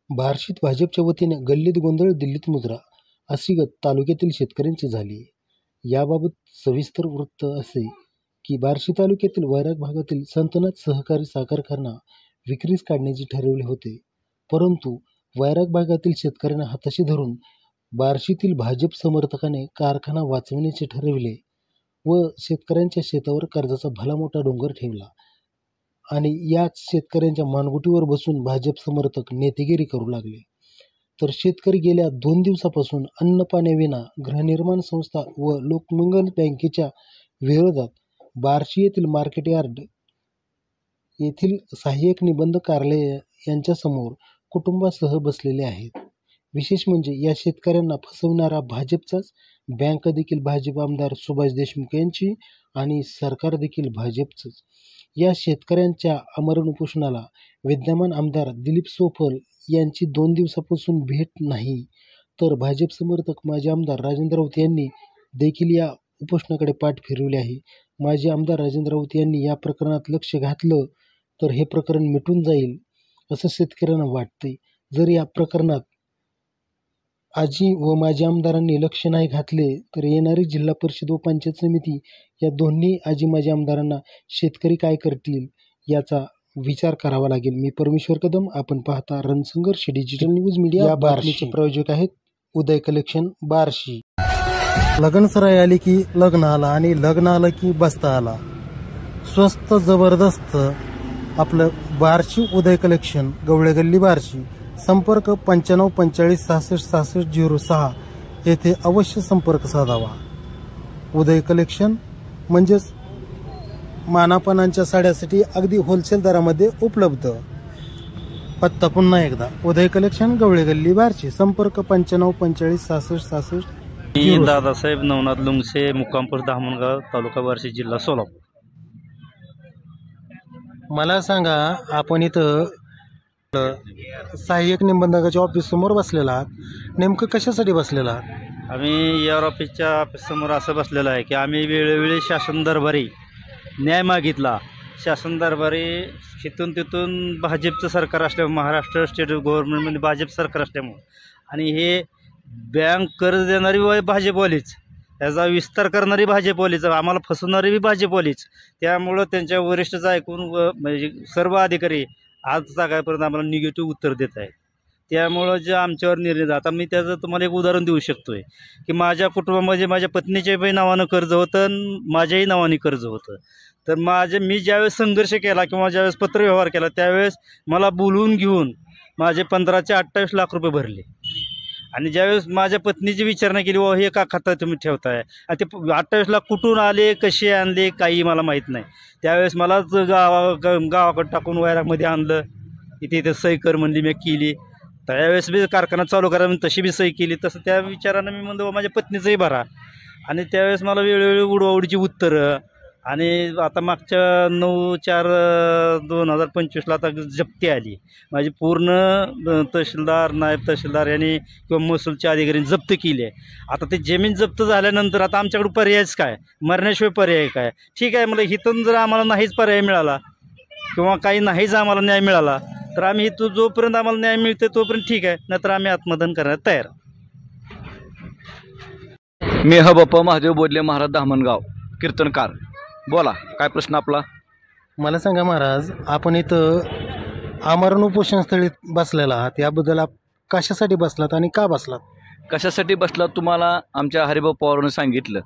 बार्शीत भाजपच्या वतीने गल्लीत गोंधळ दिल्लीत मुजरा अशी गत तालुक्यातील शेतकऱ्यांची झाली. याबाबत सविस्तर वृत्त असे की बार्शी तालुक्यातील वैराग भागातील संतनाथ सहकारी साखर कारखाना विक्रीस काढण्याचे ठरवले होते, परंतु वैराग भागातील शेतकऱ्यांना हाताशी धरून बार्शीतील भाजप समर्थकाने कारखाना वाचवण्याचे ठरविले व शेतकऱ्यांच्या शेतावर कर्जाचा भला मोठा डोंगर ठेवला आणि याच शेतकऱ्यांच्या मानगुटीवर बसून भाजप समर्थक नेतेगिरी करू लागले. तर शेतकरी गेल्या 2 दिवसापासून अन्न पाण्याविना गृहनिर्माण संस्था व लोकमंगल बँकेच्या विरोधात बार्शी येथील मार्केट यार्ड येथील सहाय्यक निबंधक कार्यालय यांच्यासमोर कुटुंबासह बसलेले आहेत. विशेष म्हणजे या शेतकऱ्यांना फसवणारा भाजपचाच बँक देखील भाजप आमदार सुभाष देशमुख यांची आणि सरकार देखील भाजपचंच. या शेतकऱ्यांच्या आमरण उपोषणाला विद्यमान आमदार दिलीप सोपल यांची 2 दिवसापासून भेट नाही, तर भाजप समर्थक माजी आमदार राजेंद्र राऊत यांनी देखील या उपोषणाकडे पाठ फिरवली आहे. माजी आमदार राजेंद्र राऊत यांनी या प्रकरणात लक्ष घातलं तर हे प्रकरण मिटून जाईल असं शेतकऱ्यांना वाटते. जर या प्रकरणात आजी व माजी आमदारांनी लक्ष नाही घातले तर येणारी जिल्हा परिषद व पंचायत समिती या दोन्ही आजी माजी आमदारांना शेतकरी काय करतील याचा विचार करावा लागेल. मी परमेश्वर कदम, आपण पाहता रणसंघर्ष डिजिटल न्यूज मीडिया. या बातमीचे प्रायोजक आहेत उदय कलेक्शन बार्शी. लग्न सराई आली की लग्न आला आणि लग्न आलं की बसता आला. स्वस्त जबरदस्त आपलं बार्शी उदय कलेक्शन, गवळे गल्ली बार्शी. संपर्क 95 45 66 66 06 येथे अवश्य संपर्क साधावा. उदय कलेक्शन म्हणजेच मानापनांच्या साड्यासाठी अगदी होलसेल दरामध्ये उपलब्ध. पत्ता पुन्हा एकदा उदय कलेक्शन, गवळे गल्ली बार्शी. संपर्क 95 45 66 66. मी दादासाहेब नवनाथ लुंगसे, मुक्कामपूर धामणगाव, तालुका बार्शी, जिल्हा सोलापूर. मला सांगा, आपण इथं सहाय्यक निबंधकाच्या ऑफिस समोर बसलेला आहात, नेमकं कशासाठी बसलेला आहात? आम्ही या ऑफिसच्या समोर असं बसलेलं आहे की आम्ही वेळोवेळी शासन दरबारी न्याय मागितला. शासन दरबारी इथून तिथून भाजपचं सरकार असल्यामुळे, महाराष्ट्र स्टेट गव्हर्नमेंटमध्ये भाजप सरकार असल्यामुळं आणि हे बँक कर्ज देणारी भाजपवालीच, त्याचा विस्तार करणारी भाजपवालीच, आम्हाला फसवणारी बी भाजपवालीच. त्यामुळं त्यांच्या वरिष्ठचं ऐकून म्हणजे सर्व अधिकारी आज सकाळपर्यंत आम्हाला निगेटिव्ह उत्तर देत आहे. त्यामुळं जे आमच्यावर निर्णय, आता मी त्याचं तुम्हाला एक उदाहरण देऊ शकतो आहे की माझ्या कुटुंबामध्ये माझ्या पत्नीच्याही नावानं कर्ज होतं आणि माझ्याही नावाने कर्ज होतं. तर मी ज्यावेळेस संघर्ष केला किंवा ज्यावेळेस पत्रव्यवहार केला त्यावेळेस मला बोलवून घेऊन माझे 15 ते 28 लाख रुपये भरले. आणि ज्यावेळेस माझ्या पत्नीची विचारणा केली, व हे का खातं तुम्ही ठेवताय, आणि ते 28 लाख कुठून आले, कसे आणले, काही मला माहीत नाही. त्यावेळेस मलाच गावाकडे टाकून वैरागमध्ये आणलं. इथे सही कर म्हणली, मी केली. त्यावेळेस बी कारखाना चालू करा म्हणून तशी बी सही केली. तसं त्या विचारानं मी म्हणतो माझ्या पत्नीचंही भरा. आणि त्यावेळेस मला वेळोवेळी उडवाउडीची उत्तरं. आणि आता मागच्या 9/4/2025 आता जप्ती आली. माझी पूर्ण तहसीलदार, नायब तहसीलदार यांनी किंवा महसूलच्या अधिकाऱ्यांनी जप्त केली आहे. आता ते जमीन जप्त झाल्यानंतर आता आमच्याकडे पर्यायच काय, मरण्याशिवाय पर्याय काय? ठीक आहे, मला इथून जर आम्हाला नाहीच पर्याय मिळाला किंवा काही नाहीच आम्हाला न्याय मिळाला तर आम्ही इथं जोपर्यंत आम्हाला न्याय मिळते तोपर्यंत ठीक आहे, नाहीतर आम्ही आत्मदान करण्यास तयार. मी बाप्पा महादेव बोधले, महाराज धामणगाव, कीर्तनकार. बोला, काय प्रश्न आपला? मला सांगा महाराज, आपण इथं आमरण उपोषण स्थळी बसलेला आहात, याबद्दल कशासाठी बसलात आणि का बसलात? कशासाठी बसलात? तुम्हाला आमच्या हरिभाऊ पवारांनी सांगितलं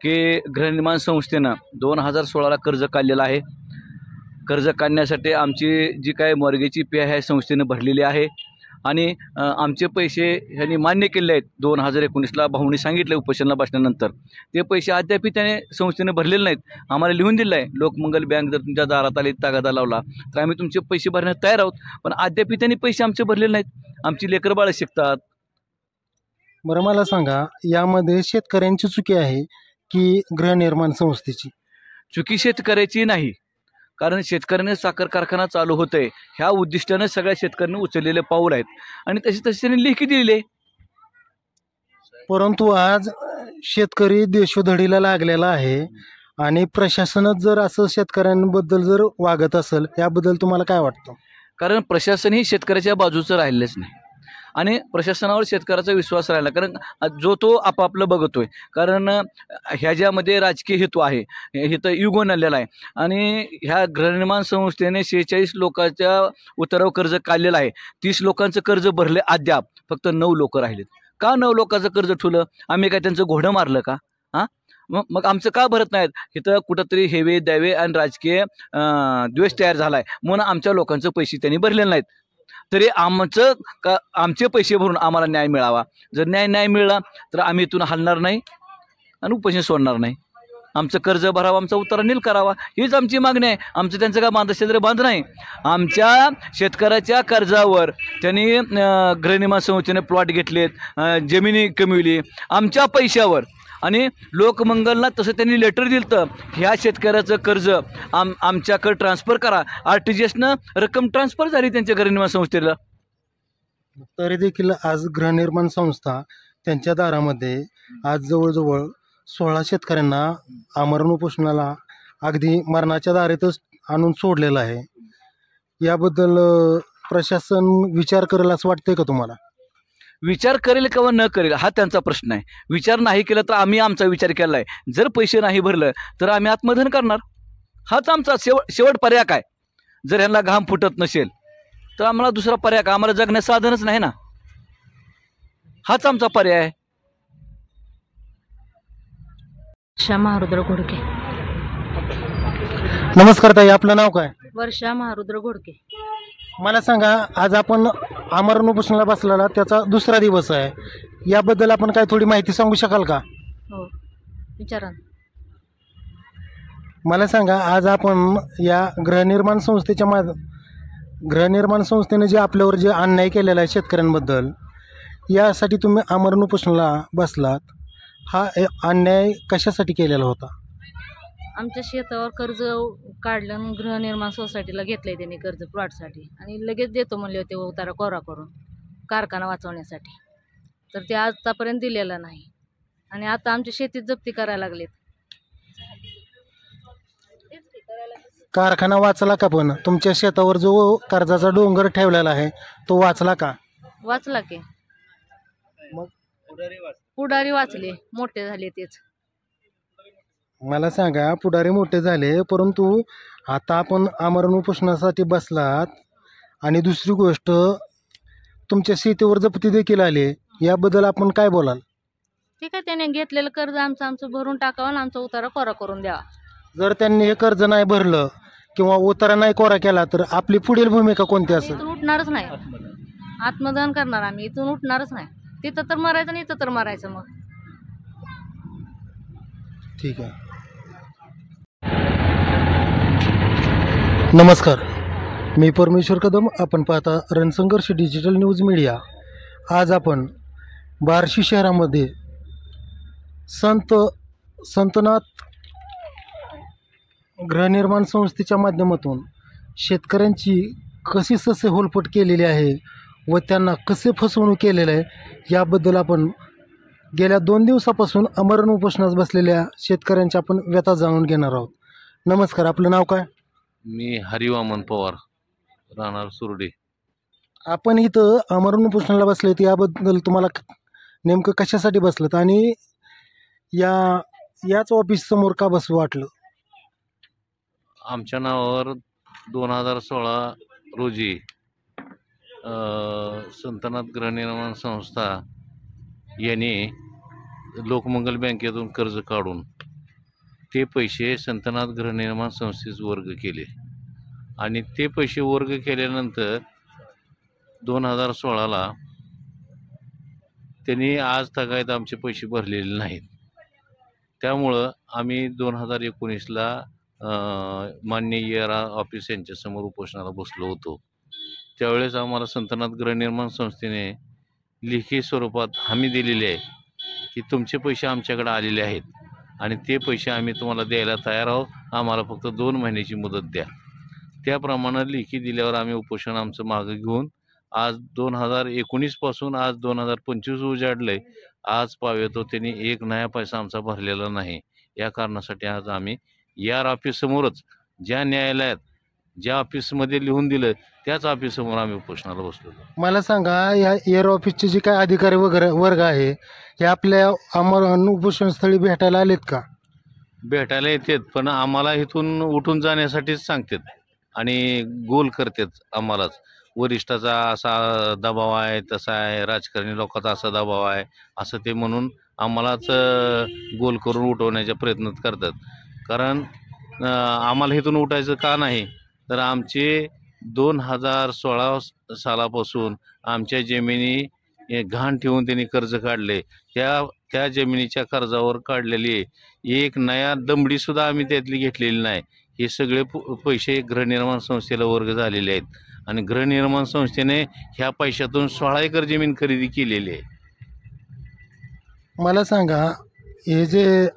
की गृहनिर्माण संस्थेनं 2016ला कर्ज काढलेलं आहे. कर्ज काढण्यासाठी आमची जी काय मॉर्गेजची फी आहे संस्थेनं भरलेली आहे आणि आमचे पैसे ह्यांनी मान्य केले आहेत. 2019ला भाऊनी सांगितलं उपोषणाला बसल्यानंतर ते पैसे अद्याप त्याने संस्थेने भरलेले नाहीत. आम्हाला लिहून दिलं आहे, लोकमंगल बँक जर तुमच्या दारात आली, तगादा लावला तर आम्ही तुमचे पैसे भरण्यास तयार आहोत. पण अद्याप त्यांनी पैसे आमचे भरलेले नाहीत. आमची लेकरं बाळं शिकतात. बरं, मला सांगा, यामध्ये शेतकऱ्यांची चुकी आहे की गृहनिर्माण संस्थेची? चुकी शेतकऱ्याची नाही, कारण शेतकऱ्याने साखर कारखाना चालू होत आहे ह्या उद्दिष्टाने सगळ्या शेतकऱ्यांनी उचललेले पाऊल आहेत आणि तसे त्यांनी लेखी दिलेले. परंतु आज शेतकरी देशोधडीला लागलेला आहे आणि प्रशासनच जर असं शेतकऱ्यांबद्दल जर वागत असेल, याबद्दल तुम्हाला काय वाटतं? कारण प्रशासन ही शेतकऱ्याच्या बाजूचं राहिलेच नाही. आणि प्रशासनावर शेतकऱ्याचा विश्वास राहिला, कारण जो तो आपापलं बघतोय. कारण ह्याच्यामध्ये राजकीय हेतू आहे, इथं युगोन आलेला आहे. आणि ह्या गृहनिर्माण संस्थेने 46 लोकांच्या उतारावर कर्ज काढलेलं आहे. 30 लोकांचं कर्ज भरले अद्याप, फक्त 9 लोक राहिलेत. का 9 लोकांचं कर्ज ठेवलं? आम्ही काय त्यांचं घोडं मारलं का? हां, मग आमचं का भरत नाहीत? इथं कुठंतरी हेवे द्यावे आणि राजकीय द्वेष तयार झाला आहे, म्हणून आमच्या लोकांचं पैसे त्यांनी भरलेले नाहीत. तरी आमचे पैसे भरून आम्हाला न्याय मिळावा. जर न्याय मिळाला तर आम्ही इथून हलणार नाही आणि उपोषण सोडणार नाही. आमचं कर्ज भरावं, आमचा उतारा नील करावा, हीच आमची मागणी आहे. आमचं त्यांचं काय बांध बांध नाही. आमच्या शेतकऱ्याच्या कर्जावर त्यांनी गृहनिर्माण संस्थेने प्लॉट घेतलेत, जमिनी कमविली आमच्या पैशावर. आणि लोकमंगलला तसं त्यांनी लेटर दिलं तर ह्या शेतकऱ्याचं कर्ज आमच्याकडे ट्रान्सफर करा. RTGSनं रक्कम ट्रान्सफर झाली त्यांच्या गृहनिर्माण संस्थेला. तरी देखील आज गृहनिर्माण संस्था त्यांच्या दारामध्ये आज जवळजवळ 16 शेतकऱ्यांना आमरण उपोषणाला अगदी मरणाच्या दारातच आणून सोडलेलं आहे. याबद्दल प्रशासन विचार करेल असं वाटतंय का तुम्हाला? विचार करेल किंवा न करेल हा त्यांचा प्रश्न आहे. विचार नाही केला तर आम्ही आमचा विचार केला आहे. जर पैसे नाही भरलं तर आम्ही आत्मदहन करणार. हाच आमचा शेवट पर्याय काय. जर ह्यांना घाम फुटत नसेल तर आम्हाला दुसरा पर्याय काय? आम्हाला जगण्याचं साधनच नाही ना. हाच आमचा पर्याय आहे. वर्षा महारुद्र घोडके. नमस्कार ताई, आपलं नाव काय? वर्षा महारुद्र घोडके. मला सांगा, आज आपण आमरण उपोषणाला बसलेला त्याचा दुसरा दिवस आहे. याबद्दल आपण काय थोडी माहिती सांगू शकाल का? हो, विचारा. मला सांगा, आज आपण या गृहनिर्माण संस्थेने जे आपल्यावर जे अन्याय केलेला आहे शेतकऱ्यांबद्दल, यासाठी तुम्ही आमरण उपोषणाला बसलात. हा अन्याय कशासाठी केलेला होता? आमच्या शेतावर कर्ज काढलं आणि गृहनिर्माण सोसायटीला घेतलंय त्यांनी कर्ज प्लॉटसाठी, आणि लगेच देतो म्हणले होते उतारा कोरा करून कारखाना वाचवण्यासाठी. तर ते आतापर्यंत दिलेलं नाही आणि आता आमच्या शेतीत जप्ती करायला लागलेत. कारखाना वाचला का? पण तुमच्या शेतावर जो कर्जाचा डोंगर ठेवलेला आहे तो वाचला का? वाचला की. मग पुढारी वाचले, मोठे झाले तेच. मला सांगा, पुढारी मोठे झाले, परंतु आता आपण आमरण उपोषणासाठी बसलात आणि दुसरी गोष्ट तुमच्या शेतीवर जप्ती देखील आली. याबद्दल आपण काय बोलाल? ठीक आहे, त्याने घेतलेलं कर्ज आमचं भरून टाकावं आणि आमचा उतारा कोरा करून द्यावा. जर त्यांनी हे कर्ज नाही भरलं किंवा उतारा नाही कोरा केला तर आपली पुढील भूमिका कोणती असेल? इथून उठणारच नाही. आत्मदहन करणार आम्ही. इथून उठणारच नाही. तिथं तर मरायचं आणि इथं तर मरायचं. मग ठीक आहे. नमस्कार, मी परमेश्वर कदम. आपण पाहता रणसंघर्ष डिजिटल न्यूज मीडिया. आज आपण बार्शी शहरामध्ये संतनाथ गृहनिर्माण संस्थेच्या माध्यमातून शेतकऱ्यांची कशी ससे होलपट केलेली आहे व त्यांना कसे फसवणूक केलेलं आहे याबद्दल आपण गेल्या 2 दिवसापासून आमरण उपोषणास बसलेल्या शेतकऱ्यांच्या आपण व्यथा जाणून घेणार आहोत. नमस्कार, आपलं नाव काय? मी हरिवामन पवार, राहणार सुरडे. आपण इथं आमरण उपोषणाला बसलेत, याबद्दल तुम्हाला नेमकं कशासाठी बसलं आणि याच ऑफिस समोर का बसू वाटलं? आमच्या नावावर 2016 रोजी संतनाथ गृहनिर्माण संस्था यांनी लोकमंगल बँकेतून कर्ज काढून ते पैसे संतनाथ गृहनिर्माण संस्थेस वर्ग केले आणि ते पैसे वर्ग केल्यानंतर 2016ला त्यांनी आज तगायत आमचे पैसे भरलेले नाहीत. त्यामुळं आम्ही 2019ला माननीय ERA ऑफिस यांच्यासमोर उपोषणाला बसलो होतो. त्यावेळेस आम्हाला संतनाथ गृहनिर्माण संस्थेने लेखी स्वरूपात हमी दिलेली आहे की तुमचे पैसे आमच्याकडे आलेले आहेत आणि ते पैसे आम्ही तुम्हाला द्यायला तयार आहोत, आम्हाला फक्त 2 महिन्याची मुदत द्या. त्याप्रमाणे लेखी दिल्यावर आम्ही उपोषण आमचं मागं घेऊन आज 2019 पासून आज 2025 उजाडलं आहे. आज पावेतो त्यांनी 1 नया पैसा आमचा भरलेला नाही. या कारणासाठी आज आम्ही ERA ऑफिस समोरच ज्या न्यायालयात ज्या ऑफिसमध्ये लिहून दिलं त्याच ऑफिससमोर आम्ही उपोषणाला बसलेलो. मला सांगा, या एअर ऑफिसचे जे काही अधिकारी वगैरे वर्ग आहे हे आपल्या आम्हाला उपोषणस्थळी भेटायला आलेत का? भेटायला येतात, पण आम्हाला इथून उठून जाण्यासाठीच सांगतात आणि गोल करतात आम्हालाच. वरिष्ठाचा असा दबाव आहे, तसा आहे, राजकारणी लोकांचा असा दबाव आहे, असं ते म्हणून आम्हालाच गोल करून उठवण्याचा प्रयत्न करतात. कारण आम्हाला इथून उठायचं का नाही, तर आमचे 2016 सालापासून आमच्या जमिनी घाण ठेवून त्यांनी कर्ज काढले. त्या जमिनीच्या कर्जावर काढलेली एक नया दमडीसुद्धा आम्ही त्यातली घेतलेली नाही. हे सगळे पैसे गृहनिर्माण संस्थेला वर्ग झालेले आहेत आणि गृहनिर्माण संस्थेने ह्या पैशातून 16 एकर जमीन खरेदी केलेली आहे. मला सांगा, हे जे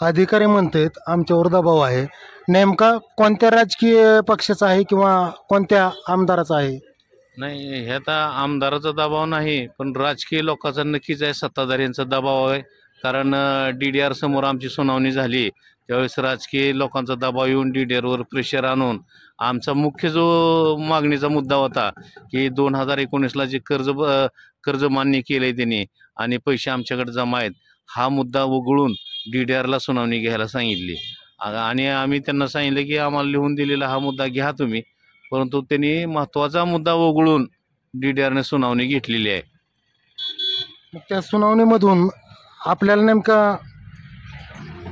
अधिकारी म्हणतात आमच्यावर दबाव आहे, नेमका कोणत्या राजकीय पक्षाचा आहे किंवा कोणत्या आमदाराचा आहे? नाही, ह्यात आमदाराचा दबाव नाही, पण राजकीय लोकांचा नक्कीच आहे, सत्ताधाऱ्यांचा दबाव आहे. कारण DDR समोर आमची सुनावणी झाली त्यावेळेस राजकीय लोकांचा दबाव येऊन DDRवर प्रेशर आणून आमचा मुख्य जो मागणीचा मुद्दा होता की 2019ला जे कर्ज मान्य केलंय त्यांनी आणि पैसे आमच्याकडे जमा आहेत, हा मुद्दा वगळून DDRला सुनावणी घ्यायला सांगितली. आणि आम्ही त्यांना सांगितलं की आम्हाला लिहून दिलेला हा मुद्दा घ्या तुम्ही, परंतु त्यांनी महत्त्वाचा मुद्दा वगळून DDRने सुनावणी घेतलेली आहे. मग त्या सुनावणीमधून आपल्याला नेमका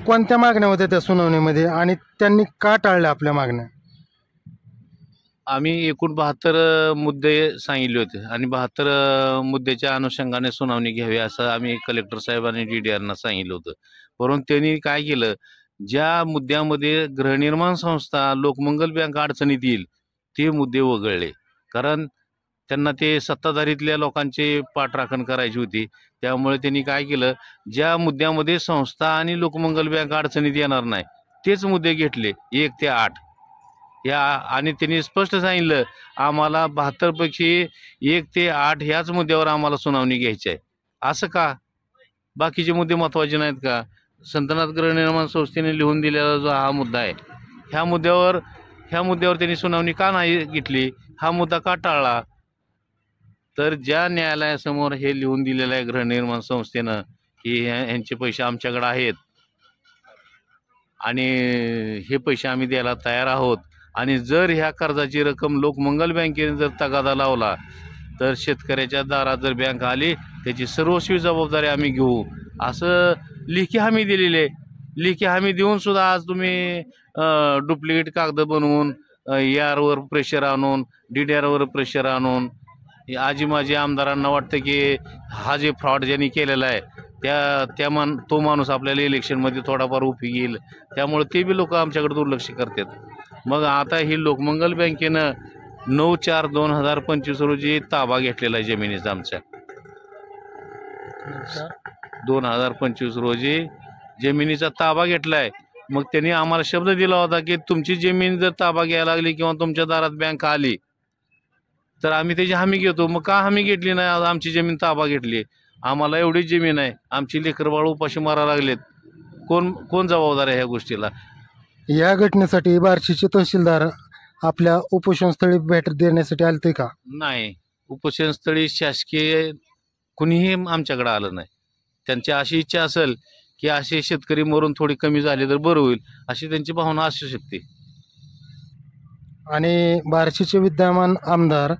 कोणत्या मागण्या होत्या त्या सुनावणीमध्ये आणि त्यांनी का टाळल्या आपल्या मागण्या? आम्ही एकूण 72 मुद्दे सांगितले होते आणि 72 मुद्द्याच्या अनुषंगाने सुनावणी घ्यावी असं आम्ही कलेक्टर साहेबांनी DDRना सांगितलं होतं. परंतु त्यांनी काय केलं, ज्या मुद्द्यामध्ये गृहनिर्माण संस्था, लोकमंगल बँक अडचणीत येईल ते मुद्दे वगळले. कारण त्यांना ते सत्ताधारीतल्या लोकांची पाठराखण करायची होती. त्यामुळे त्यांनी काय केलं, ज्या मुद्द्यामध्ये संस्था आणि लोकमंगल बँक अडचणीत येणार नाही तेच मुद्दे घेतले 1 ते 8 या. आणि त्यांनी स्पष्ट सांगितलं आम्हाला 72 पैकी 1 ते 8 ह्याच मुद्द्यावर आम्हाला सुनावणी घ्यायची आहे. असं का? बाकीचे मुद्दे महत्त्वाचे नाहीत का? संतनाथ गृहनिर्माण संस्थेने लिहून दिलेला जो हा मुद्दा आहे, ह्या मुद्द्यावर त्यांनी सुनावणी का नाही घेतली, हा मुद्दा का टाळला? तर ज्या न्यायालयासमोर हे लिहून दिलेलं आहे गृहनिर्माण संस्थेनं की ह्यांचे पैसे आमच्याकडे आहेत आणि हे पैसे आम्ही द्यायला तयार आहोत, आणि जर ह्या कर्जाची रक्कम लोकमंगल बँकेने जर तगादा लावला तर शेतकऱ्याच्या दारात जर बँक आली त्याची सर्वस्वी जबाबदारी आम्ही घेऊ, असं लेखी हमी दिलेली आहे. लेखी हमी देऊन सुद्धा आज तुम्ही डुप्लिकेट कागद बनवून ARवर प्रेशर आणून DDRवर प्रेशर आणून आजी माझी आमदारांना वाटतं की हा जे फ्रॉड ज्यांनी केलेला आहे तो माणूस आपल्याला इलेक्शनमध्ये थोडाफार उपयोगी येईल, त्यामुळे ते बी लोक आमच्याकडे दुर्लक्ष करतात. मग आता ही लोकमंगल बँकेनं 9/4/2025 रोजी ताबा घेतलेला आहे जमिनीचा आमच्या. 2025 रोजी जमिनीचा ताबा घेतलाय. मग त्यांनी आम्हाला शब्द दिला होता की तुमची जमीन जर ताबा घ्यायला लागली किंवा तुमच्या दारात बँक आली तर आम्ही त्याची हमी घेतो. मग का हमी घेतली नाही? आज आमची जमीन ताबा घेतली, आम्हाला एवढीच जमीन आहे, आमची लेकरबाळ उपाशी मारा लागलेत, कोण जबाबदार आहे ह्या गोष्टीला? या घटनेसाठी बार्शीचे तहसीलदार आपल्या उपोषणस्थळी भेट देण्यासाठी आलते का? नाही, उपोषणस्थळी शासकीय कुणीही आमच्याकडे आलं नाही. त्यांची अशी इच्छा असेल की असे शेतकरी मरून थोडी कमी झाली तर बरं होईल, अशी त्यांची भावना असू शकते. आणि बार्शीचे विद्यमान आमदार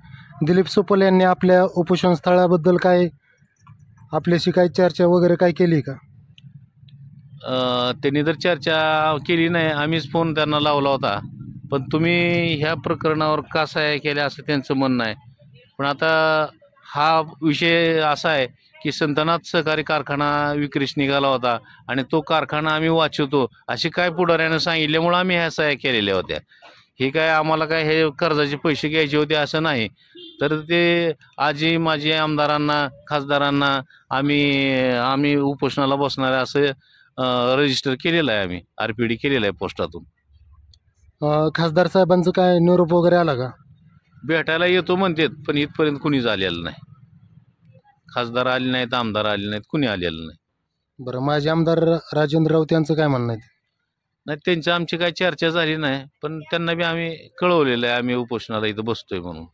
दिलीप सोपल यांनी आपल्या उपोषणस्थळाबद्दल काय आपल्याशी काही चर्चा वगैरे काय केली का? त्यांनी जर चर्चा केली नाही, आम्हीच फोन त्यांना लावला होता, पण तुम्ही ह्या प्रकरणावर का सह्या केल्या असं त्यांचं म्हणणं आहे. पण आता हा विषय असा आहे की संतनाथ सहकारी कारखाना विक्रीस निघाला होता आणि तो कारखाना आम्ही वाचवतो अशी काय पुढाऱ्यानं सांगितल्यामुळं आम्ही ह्या सह्या केलेल्या होत्या. हे काय आम्हाला काय हे कर्जाचे पैसे घ्यायचे होते असं नाही. तर ते आजी माजी आमदारांना खासदारांना आम्ही उपोषणाला बसणार आहे असं रजिस्टर केलेलं आहे, आम्ही RPD केलेलं आहे पोस्टातून. खासदार साहेबांचं काय निरोप वगैरे आला का? भेटायला येतो म्हणतात, पण इथपर्यंत कुणीच आलेलं नाही. खासदार आले नाहीत, आमदार आले नाहीत, कुणी आलेलं नाही. बरं, माजी आमदार राजेंद्र राऊत यांचं काय म्हणणं आहे? नाही, त्यांची आमची काही चर्चा झाली नाही, पण त्यांना बी आम्ही कळवलेलं आहे आम्ही उपोषणाला इथं बसतोय म्हणून.